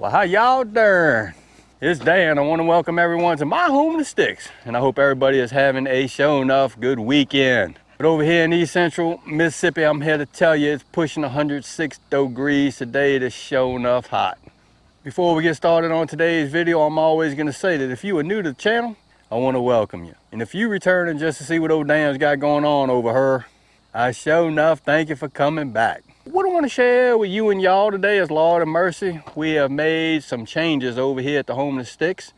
Well, how y'all doing? It's Dan. I want to welcome everyone to my home in the sticks, and I hope everybody is having a show enough good weekend. But over here in East Central Mississippi, I'm here to tell you it's pushing 106 degrees today. It is show enough hot. Before we get started on today's video, I'm always going to say that if you are new to the channel, I want to welcome you. And if you returning just to see what old Dan's got going on over her, I show enough thank you for coming back. What I want to share with you and y'all today is, Lord of mercy, we have made some changes over here at the Home in the Sticks,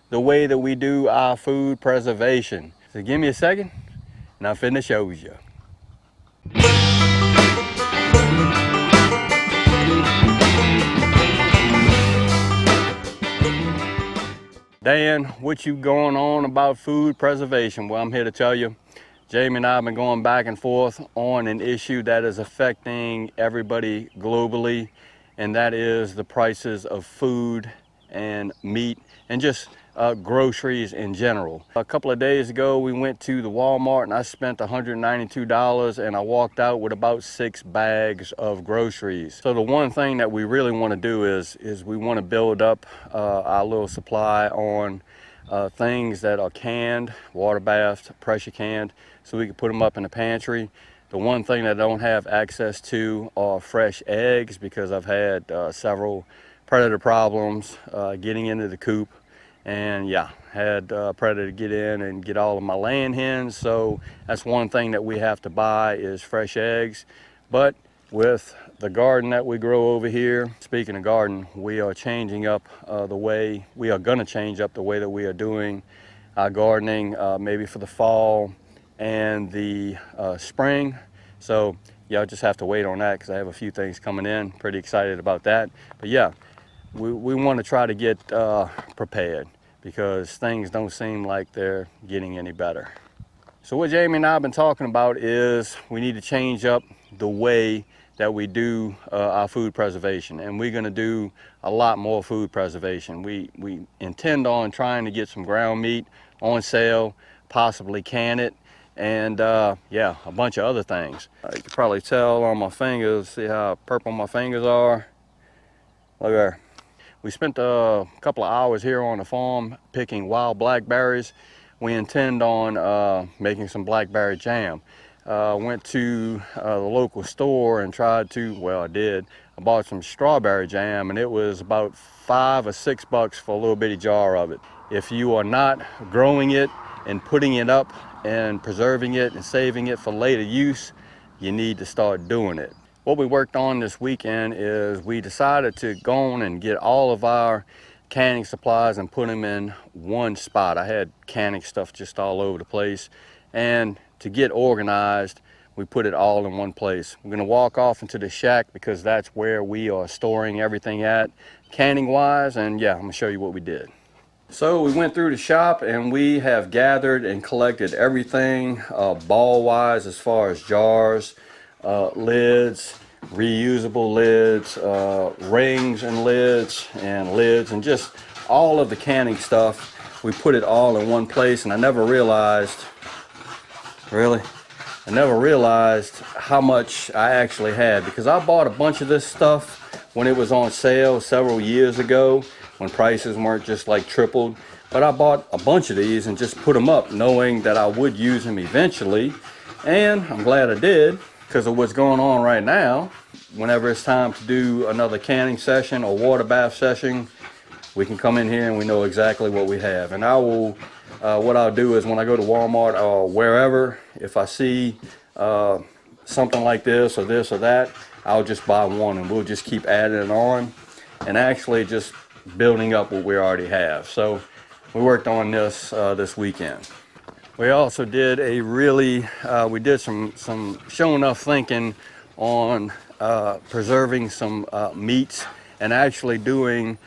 the way that we do our food preservation. So give me a second and I'm finna show you. Dan, what you going on about food preservation? Well, I'm here to tell you, Jamie and I have been going back and forth on an issue that is affecting everybody globally, and that is the prices of food and meat and just groceries in general. A couple of days ago, we went to the Walmart and I spent $192 and I walked out with about 6 bags of groceries. So the one thing that we really want to do is we want to build up our little supply on things that are canned, water bathed, pressure canned, so we can put them up in the pantry. The one thing that I don't have access to are fresh eggs, because I've had several predator problems getting into the coop, and yeah, had predator get in and get all of my laying hens. So that's one thing that we have to buy is fresh eggs. But with the garden that we grow over here, speaking of garden, we are changing up the way we are going to change up the way that we are doing our gardening, maybe for the fall and the spring. So y'all just have to wait on that, because I have a few things coming in. Pretty excited about that. But yeah, we want to try to get prepared, because things don't seem like they're getting any better. So what Jamie and I have been talking about is we need to change up the way that we do our food preservation, and we're going to do a lot more food preservation. We intend on trying to get some ground meat on sale, possibly can it, and yeah, a bunch of other things. You can probably tell on my fingers, see how purple my fingers are. Look there. We spent a couple of hours here on the farm picking wild blackberries. We intend on making some blackberry jam. Went to the local store and tried to, well, I bought some strawberry jam, and it was about $5 or $6 for a little bitty jar of it. If you are not growing it and putting it up and preserving it and saving it for later use, you need to start doing it. What we worked on this weekend is we decided to go on and get all of our canning supplies and put them in one spot. I had canning stuff just all over the place, and to get organized, we put it all in one place. We're gonna walk off into the shack, because that's where we are storing everything at, canning wise, and yeah, I'm gonna show you what we did. So we went through the shop and we have gathered and collected everything ball wise, as far as jars, lids, reusable lids, rings and lids, and just all of the canning stuff. We put it all in one place, and I never realized how much I actually had, because I bought a bunch of this stuff when it was on sale several years ago, when prices weren't just like tripled. But I bought a bunch of these and just put them up, knowing that I would use them eventually, and I'm glad I did, because of what's going on right now. Whenever it's time to do another canning session or water bath session, we can come in here and we know exactly what we have. And I will, what I'll do is when I go to Walmart or wherever, if I see something like this or that, I'll just buy one, and we'll just keep adding it on and actually just building up what we already have. So we worked on this this weekend. We also did we did some show enough thinking on preserving some meats and actually doing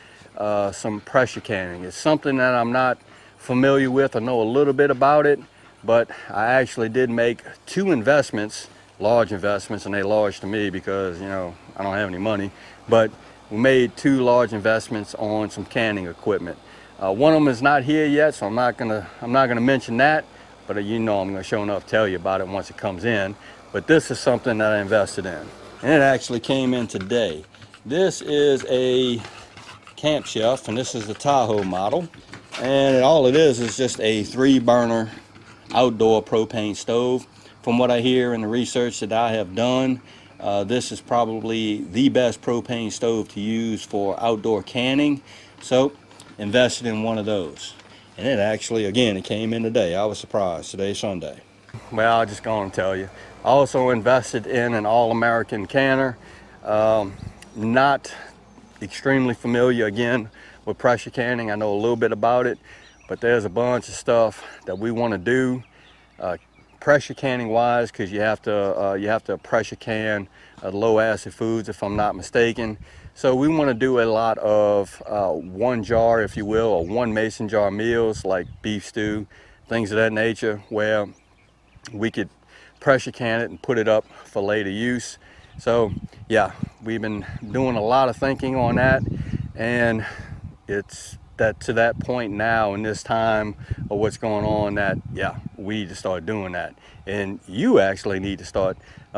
some pressure canning. It's something that I'm not familiar with. I know a little bit about it, but I actually did make 2 investments, large investments, and they large to me because, you know, I don't have any money, but we made 2 large investments on some canning equipment. One of them is not here yet, so I'm not gonna mention that, but you know I'm gonna show enough tell you about it once it comes in. But this is something that I invested in, and it actually came in today. This is a camp chef, and this is the Tahoe model. And all it is just a 3-burner outdoor propane stove. From what I hear in the research that I have done, this is probably the best propane stove to use for outdoor canning. So invested in one of those, and it actually, again, it came in today. I was surprised. Today's Sunday. Well, I'll just go and tell you. I also invested in an all-American canner. Not extremely familiar, again, with pressure canning. I know a little bit about it, but there's a bunch of stuff that we want to do pressure canning wise, because you have to pressure can low acid foods, if I'm not mistaken. So we want to do a lot of one jar, if you will, or one mason jar meals like beef stew, things of that nature, where we could pressure can it and put it up for later use. So yeah, we've been doing a lot of thinking on that, and it's to that point now in this time of what's going on that, yeah, we need to start doing that. And you actually need to start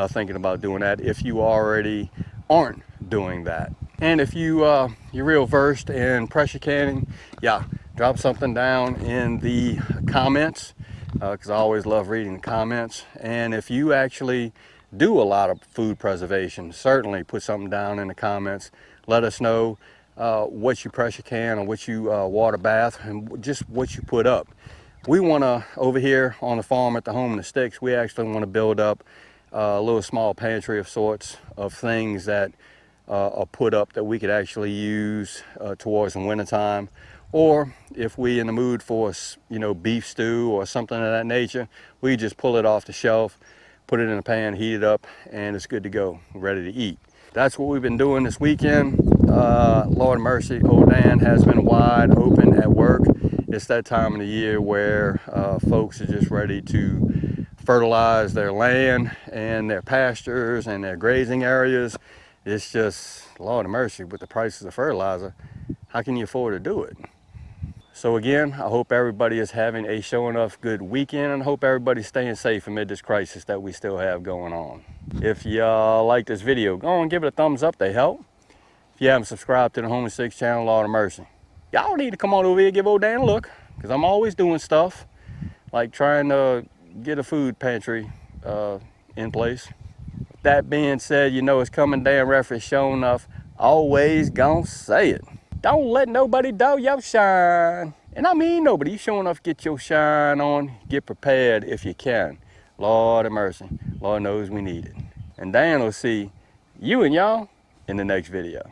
thinking about doing that if you already aren't doing that. And if you're real versed in pressure canning, yeah, drop something down in the comments, because I always love reading the comments. And if you actually do a lot of food preservation, certainly put something down in the comments. Let us know what you pressure can or what you water bath, and just what you put up. We want to, over here on the farm at the Home in the Sticks, we actually want to build up a little small pantry of sorts of things that are put up that we could actually use towards the winter time. Or if we in the mood for, beef stew or something of that nature, we just pull it off the shelf, put it in a pan, heat it up, and it's good to go, ready to eat. That's what we've been doing this weekend. Lord of mercy, old Dan has been wide open at work. It's that time of the year where folks are just ready to fertilize their land and their pastures and their grazing areas. It's just, Lord of mercy, with the prices of fertilizer, how can you afford to do it? So again, I hope everybody is having a show enough good weekend, and I hope everybody's staying safe amid this crisis that we still have going on. If y'all like this video, go and give it a thumbs up, they help. If you haven't subscribed to the Home in the Sticks channel, Lord of mercy, y'all need to come on over here and give old Dan a look, because I'm always doing stuff like trying to get a food pantry in place. With that being said, you know it's coming, Dan Referee, sure enough, always gonna say it. Don't let nobody dull your shine. And I mean nobody. You sure enough get your shine on. Get prepared if you can. Lord of mercy. Lord knows we need it. And Dan will see you and y'all in the next video.